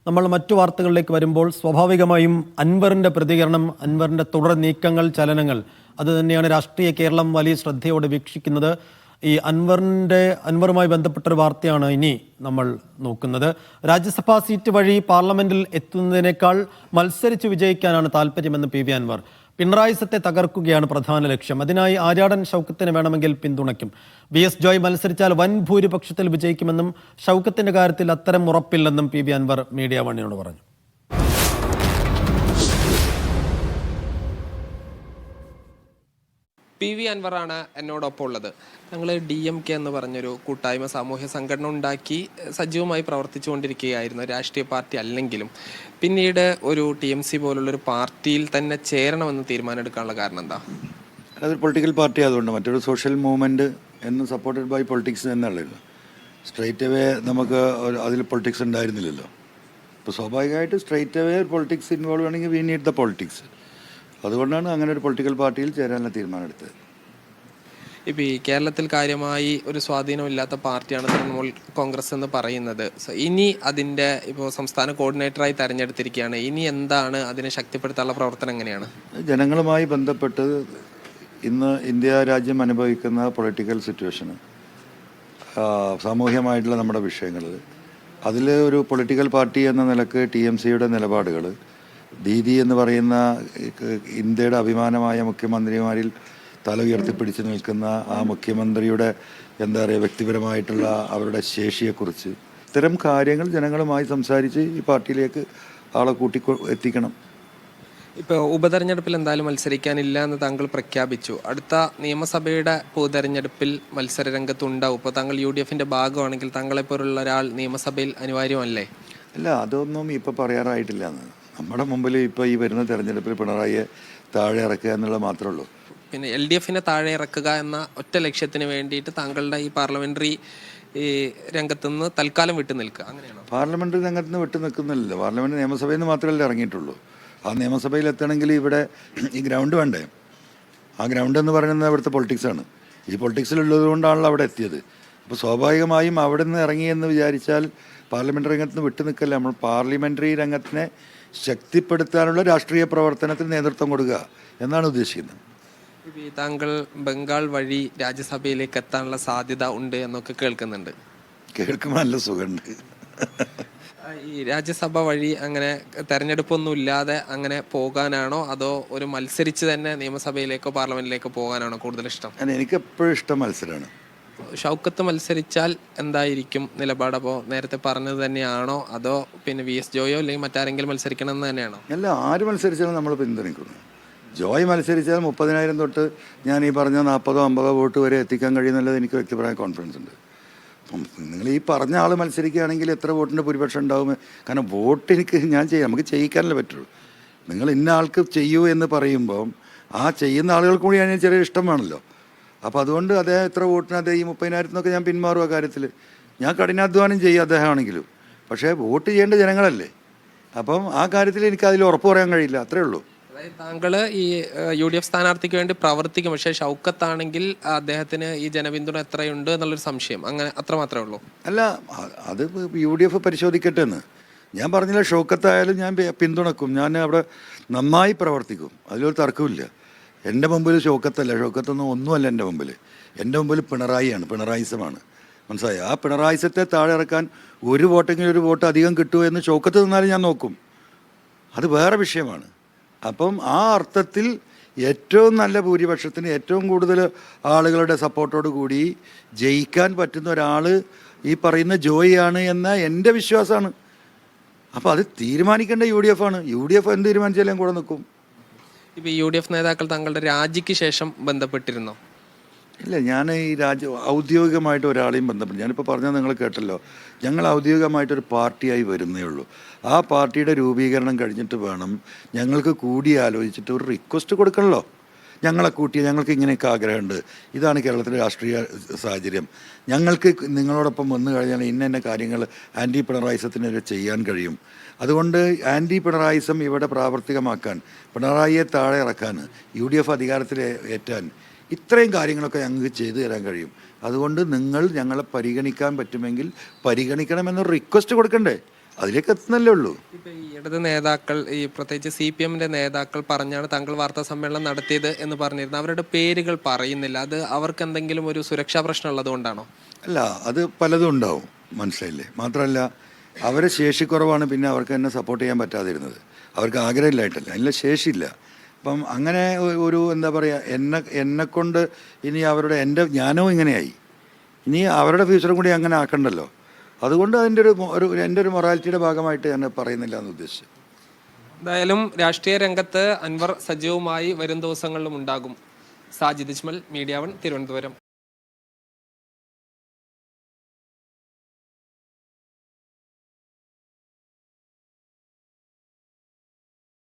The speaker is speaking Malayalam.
നമ്മൾ മറ്റു വാർത്തകളിലേക്ക് വരുമ്പോൾ സ്വാഭാവികമായും അൻവറിന്റെ പ്രതികരണം, അൻവറിന്റെ തുടർ നീക്കങ്ങൾ, ചലനങ്ങൾ, അത് തന്നെയാണ് രാഷ്ട്രീയ കേരളം വലിയ ശ്രദ്ധയോടെ വീക്ഷിക്കുന്നത്. ഈ അൻവറുമായി ബന്ധപ്പെട്ട ഒരു വാർത്തയാണ് ഇനി നമ്മൾ നോക്കുന്നത്. രാജ്യസഭാ സീറ്റ് വഴി പാർലമെന്റിൽ എത്തുന്നതിനേക്കാൾ മത്സരിച്ച് വിജയിക്കാനാണ് താല്പര്യമെന്ന് പി വി അൻവർ. പിണറായി സത്തെ തകർക്കുകയാണ് പ്രധാന ലക്ഷ്യം. അതിനായി ആര്യാടൻ ഷൗക്കത്തിനെ വേണമെങ്കിൽ പിന്തുണയ്ക്കും. വി എസ് ജോയ് മത്സരിച്ചാൽ വൻ ഭൂരിപക്ഷത്തിൽ വിജയിക്കുമെന്നും ഷൗക്കത്തിന്റെ കാര്യത്തിൽ അത്തരം ഉറപ്പില്ലെന്നും പി വി അൻവർ മീഡിയ വണ്ണിനോട് പറഞ്ഞു. പി വി അൻവറാണ് എന്നോടൊപ്പം ഉള്ളത്. ഞങ്ങൾ DMK എന്ന് പറഞ്ഞൊരു കൂട്ടായ്മ, സാമൂഹ്യ സംഘടന ഉണ്ടാക്കി സജീവമായി പ്രവർത്തിച്ചുകൊണ്ടിരിക്കുകയായിരുന്നു. രാഷ്ട്രീയ പാർട്ടി അല്ലെങ്കിലും പിന്നീട് ഒരു TMC പോലുള്ളൊരു പാർട്ടിയിൽ തന്നെ ചേരണമെന്ന് തീരുമാനമെടുക്കാനുള്ള കാരണം എന്താ? അതൊരു പൊളിറ്റിക്കൽ പാർട്ടി ആയതുകൊണ്ട്, മറ്റൊരു സോഷ്യൽ മൂവ്മെൻറ്റ് എന്ന് സപ്പോർട്ടഡ് ബൈ പൊളിറ്റിക്സ് എന്നുള്ളല്ലോ. സ്ട്രെയിറ്റ് അവേ നമുക്ക് അതിൽ പൊളിറ്റിക്സ് ഉണ്ടായിരുന്നില്ലല്ലോ. അപ്പോൾ സ്വാഭാവികമായിട്ട് സ്ട്രെയിറ്റ് അവേ പൊളിറ്റിക്സ് ഇൻവോൾവ് ആണെങ്കിൽ വി നീഡ് ദ പൊളിറ്റിക്സ്. അതുകൊണ്ടാണ് അങ്ങനെ ഒരു പൊളിറ്റിക്കൽ പാർട്ടിയിൽ ചേരാനുള്ള തീരുമാനമെടുത്തത്. ഇപ്പോൾ ഈ കേരളത്തിൽ കാര്യമായി ഒരു സ്വാധീനമില്ലാത്ത പാർട്ടിയാണ് തൃണമൂൽ കോൺഗ്രസ് എന്ന് പറയുന്നത്. ഇനി അതിൻ്റെ ഇപ്പോൾ സംസ്ഥാന കോർഡിനേറ്ററായി തെരഞ്ഞെടുത്തിരിക്കുകയാണ്. ഇനി എന്താണ് അതിനെ ശക്തിപ്പെടുത്താനുള്ള പ്രവർത്തനം എങ്ങനെയാണ്? ജനങ്ങളുമായി ബന്ധപ്പെട്ട് ഇന്ന് ഇന്ത്യ രാജ്യം അനുഭവിക്കുന്ന പൊളിറ്റിക്കൽ സിറ്റുവേഷന്, സാമൂഹ്യമായിട്ടുള്ള നമ്മുടെ വിഷയങ്ങൾ, അതിൽ ഒരു പൊളിറ്റിക്കൽ പാർട്ടി എന്ന നിലക്ക് TMCയുടെ നിലപാടുകൾ, ദീദി എന്ന് പറയുന്ന ഇന്ത്യയുടെ അഭിമാനമായ മുഖ്യമന്ത്രിമാരിൽ തല ഉയർത്തിപ്പിടിച്ച് നിൽക്കുന്ന ആ മുഖ്യമന്ത്രിയുടെ വ്യക്തിപരമായിട്ടുള്ള അവരുടെ ശേഷിയെക്കുറിച്ച് ഇത്തരം കാര്യങ്ങൾ ജനങ്ങളുമായി സംസാരിച്ച് ഈ പാർട്ടിയിലേക്ക് ആളെ എത്തിക്കണം. ഇപ്പോൾ ഉപതെരഞ്ഞെടുപ്പിൽ എന്തായാലും മത്സരിക്കാനില്ല എന്ന് താങ്കൾ പ്രഖ്യാപിച്ചു. അടുത്ത നിയമസഭയുടെ പൊതുതെരഞ്ഞെടുപ്പിൽ മത്സര രംഗത്തുണ്ടാവും. ഇപ്പോൾ താങ്കൾ UDFന്റെ ഭാഗമാണെങ്കിൽ താങ്കളെപ്പോലുള്ള ഒരാൾ നിയമസഭയിൽ അനിവാര്യമല്ലേ? അല്ല, അതൊന്നും ഇപ്പോൾ പറയാറായിട്ടില്ല. നമ്മുടെ മുമ്പിൽ ഇപ്പോൾ ഈ വരുന്ന തെരഞ്ഞെടുപ്പിൽ പിണറായിയെ താഴെ ഇറക്കുക എന്നുള്ളത് മാത്രമേ ഉള്ളൂ. പിന്നെ LDFനെ താഴെ ഇറക്കുക എന്ന ഒറ്റ ലക്ഷ്യത്തിന് വേണ്ടിയിട്ട് താങ്കളുടെ ഈ പാർലമെന്ററി രംഗത്തുനിന്ന് തൽക്കാലം വിട്ടു നിൽക്കുക, അങ്ങനെയാണോ? പാർലമെന്ററി രംഗത്ത് നിന്ന് വിട്ടു നിൽക്കുന്നില്ലല്ലോ. പാർലമെന്റ് നിയമസഭയിൽ നിന്ന് മാത്രമല്ലേ ഇറങ്ങിയിട്ടുള്ളൂ. ആ നിയമസഭയിൽ എത്തണമെങ്കിൽ ഇവിടെ ഈ ഗ്രൗണ്ട് വേണ്ടേ? ആ ഗ്രൗണ്ട് എന്ന് പറയുന്നത് ഇവിടുത്തെ പൊളിറ്റിക്സാണ്. ഈ പൊളിറ്റിക്സിലുള്ളത് കൊണ്ടാണല്ലോ അവിടെ എത്തിയത്. അപ്പോൾ സ്വാഭാവികമായും അവിടെ നിന്ന് ഇറങ്ങിയെന്ന് വിചാരിച്ചാൽ പാർലമെന്ററി രംഗത്ത് നിന്ന് വിട്ടു നിൽക്കല്ല. നമ്മൾ പാർലമെന്ററി രംഗത്തിനെ ശക്തിപ്പെടുത്താനുള്ള രാഷ്ട്രീയ പ്രവർത്തനത്തിന് നേതൃത്വം കൊടുക്കുക എന്നാണ് ഉദ്ദേശിക്കുന്നത്. താങ്കൾ ബംഗാൾ വഴി രാജ്യസഭയിലേക്ക് എത്താനുള്ള സാധ്യത ഉണ്ട് എന്നൊക്കെ കേൾക്കുന്നുണ്ട്. കേൾക്കുമ്പോൾ നല്ല സുഖമുണ്ട്. ഈ രാജ്യസഭ വഴി അങ്ങനെ തെരഞ്ഞെടുപ്പൊന്നും ഇല്ലാതെ അങ്ങനെ പോകാനാണോ, അതോ ഒരു മത്സരിച്ച് തന്നെ നിയമസഭയിലേക്കോ പാർലമെന്റിലേക്കോ പോകാനാണോ കൂടുതൽ ഇഷ്ടം? എനിക്ക് എപ്പോഴും ഇഷ്ടം മത്സരമാണ്. ഷൗക്കത്ത് മത്സരിച്ചാൽ എന്തായിരിക്കും നിലപാട്? അപ്പോൾ നേരത്തെ പറഞ്ഞത് തന്നെയാണോ, അതോ പിന്നെ VS ജോയോ അല്ലെങ്കിൽ മറ്റാരെങ്കിലും മത്സരിക്കണം എന്ന് തന്നെയാണോ? അല്ല, ആര് മത്സരിച്ചാലും നമ്മൾ പിന്തുണയ്ക്കുന്നു. ജോയ് മത്സരിച്ചാൽ 30,000 തൊട്ട് ഞാൻ ഈ പറഞ്ഞ 40-50 വോട്ട് വരെ എത്തിക്കാൻ കഴിയുന്നുള്ളത് എനിക്ക് വ്യക്തിപരമായ കോൺഫിഡൻസ് ഉണ്ട്. അപ്പം നിങ്ങൾ ഈ പറഞ്ഞ ആൾ മത്സരിക്കുകയാണെങ്കിൽ എത്ര വോട്ടിൻ്റെ ഭൂരിപക്ഷം ഉണ്ടാവും? കാരണം വോട്ട് നമുക്ക് ചെയ്യിക്കാനല്ലേ പറ്റുള്ളൂ. നിങ്ങൾ ഇന്ന ആൾക്ക് ചെയ്യൂ എന്ന് പറയുമ്പം ആ ചെയ്യുന്ന ആളുകൾക്ക് കൂടി അതിന് ചെറിയ ഇഷ്ടം വേണമല്ലോ. അപ്പോൾ അതുകൊണ്ട് അദ്ദേഹം എത്ര വോട്ടിന് ഈ 30,000 ഞാൻ പിന്മാറും. ആ കാര്യത്തിൽ ഞാൻ കഠിനാധ്വാനം ചെയ്യും അദ്ദേഹമാണെങ്കിലും. പക്ഷേ വോട്ട് ചെയ്യേണ്ട ജനങ്ങളല്ലേ. അപ്പം ആ കാര്യത്തിൽ എനിക്ക് അതിൽ ഉറപ്പ് പറയാൻ കഴിയില്ല, അത്രേ ഉള്ളൂ. അതായത് താങ്കൾ ഈ UDF സ്ഥാനാർത്ഥിക്ക് വേണ്ടി പ്രവർത്തിക്കും, പക്ഷേ ഷൗക്കത്താണെങ്കിൽ അദ്ദേഹത്തിന് ഈ ജനപിന്തുണ എത്രയുണ്ട് എന്നുള്ളൊരു സംശയം, അങ്ങനെ അത്ര മാത്രമേ ഉള്ളൂ. അല്ല, അത് UDF പരിശോധിക്കട്ടെ എന്ന് ഞാൻ പറഞ്ഞില്ല. ഷൗക്കത്തായാലും ഞാൻ പിന്തുണക്കും. ഞാൻ അവിടെ നന്നായി പ്രവർത്തിക്കും, അതിലൊരു തർക്കമില്ല. എൻ്റെ മുമ്പിൽ ഷൗക്കത്തല്ല, ഒന്നുമല്ല എൻ്റെ മുമ്പിൽ പിണറായിയാണ്, പിണറായിസമാണ്. മനസ്സിലായി? ആ പിണറായിസത്തെ താഴെ ഇറക്കാൻ ഒരു വോട്ട് അധികം കിട്ടുമോ എന്ന് ഷൗക്കത്ത് നിന്നാലും ഞാൻ നോക്കും. അത് വേറെ വിഷയമാണ്. അപ്പം ആ അർത്ഥത്തിൽ ഏറ്റവും നല്ല ഭൂരിപക്ഷത്തിന് ഏറ്റവും കൂടുതൽ ആളുകളുടെ സപ്പോർട്ടോട് കൂടി ജയിക്കാൻ പറ്റുന്ന ഒരാൾ ഈ പറയുന്ന ജോയി ആണ് എന്ന എൻ്റെ വിശ്വാസമാണ്. അപ്പോൾ അത് തീരുമാനിക്കേണ്ട UDF ആണ്. UDF എന്ത് തീരുമാനിച്ചാലും കൂടെ നിൽക്കും. ഇപ്പോൾ UDF നേതാക്കൾ താങ്കളുടെ രാജിക്ക് ശേഷം ബന്ധപ്പെട്ടിരുന്നോ? ഇല്ല, ഞാൻ ഈ ഔദ്യോഗികമായിട്ട് ഒരാളെയും ബന്ധപ്പെട്ടു. ഞാനിപ്പോൾ പറഞ്ഞാൽ നിങ്ങൾ കേട്ടല്ലോ, ഞങ്ങൾ ഔദ്യോഗികമായിട്ടൊരു പാർട്ടിയായി വരുന്നേ ഉള്ളൂ. ആ പാർട്ടിയുടെ രൂപീകരണം കഴിഞ്ഞിട്ട് വേണം ഞങ്ങൾക്ക് കൂടി ആലോചിച്ചിട്ട് ഒരു റിക്വസ്റ്റ് കൊടുക്കണമല്ലോ. ഞങ്ങൾക്ക് ഇങ്ങനെയൊക്കെ ആഗ്രഹമുണ്ട്, ഇതാണ് കേരളത്തിലെ രാഷ്ട്രീയ സാഹചര്യം, ഞങ്ങൾക്ക് നിങ്ങളോടൊപ്പം വന്നു കഴിഞ്ഞാൽ ഇന്ന കാര്യങ്ങൾ ആൻറ്റി പിണറായിസത്തിനെതിരെ ചെയ്യാൻ കഴിയും. അതുകൊണ്ട് ആൻറ്റി പിണറായിസം ഇവിടെ പ്രാവർത്തികമാക്കാൻ, പിണറായിയെ താഴെ ഇറക്കാൻ, UDF അധികാരത്തിൽ ഏറ്റാൻ ഇത്രയും കാര്യങ്ങളൊക്കെ ഞങ്ങൾക്ക് ചെയ്തു തരാൻ കഴിയും. അതുകൊണ്ട് നിങ്ങൾ ഞങ്ങളെ പരിഗണിക്കാൻ പറ്റുമെങ്കിൽ പരിഗണിക്കണമെന്നൊരു റിക്വസ്റ്റ് കൊടുക്കണ്ടേ? അതിലേക്ക് എത്തുന്നല്ലേ ഉള്ളൂ. ഇപ്പൊ ഈ ഇടത് നേതാക്കൾ, ഈ പ്രത്യേകിച്ച് CPM-ന്റെ നേതാക്കൾ പറഞ്ഞാണ് താങ്കൾ വാർത്താ സമ്മേളനം നടത്തിയത് എന്ന് പറഞ്ഞിരുന്നത്. അവരുടെ പേരുകൾ പറയുന്നില്ല. അത് അവർക്ക് എന്തെങ്കിലും ഒരു സുരക്ഷാ പ്രശ്നം ഉള്ളത് കൊണ്ടാണോ? അല്ല, അത് പലതും ഉണ്ടാവും, മനസ്സിലായില്ലേ. മാത്രമല്ല അവരെ ശേഷിക്കുറവാണ് പിന്നെ അവർക്ക് എന്നെ സപ്പോർട്ട് ചെയ്യാൻ പറ്റാതിരുന്നത്. അവർക്ക് ആഗ്രഹമില്ലായിട്ടല്ല, അതിനുള്ള ശേഷിയില്ല. അപ്പം അങ്ങനെ ഒരു എന്താ പറയുക, എന്നെക്കൊണ്ട് ഇനി എൻ്റെ ജ്ഞാനവും ഇങ്ങനെയായി, ഇനി അവരുടെ ഫ്യൂച്ചറും കൂടി അങ്ങനെ ആക്കണ്ടല്ലോ. അതുകൊണ്ട് അതിൻ്റെ എൻ്റെ ഒരു മൊറാലിറ്റിയുടെ ഭാഗമായിട്ട് ഞാൻ പറയുന്നില്ല എന്ന് ഉദ്ദേശിച്ചു. എന്തായാലും രാഷ്ട്രീയ രംഗത്ത് അൻവർ സജീവമായി വരും ദിവസങ്ങളിലും ഉണ്ടാകും. സാജിദ് ഇസ്മൽ, മീഡിയ 1, തിരുവനന്തപുരം.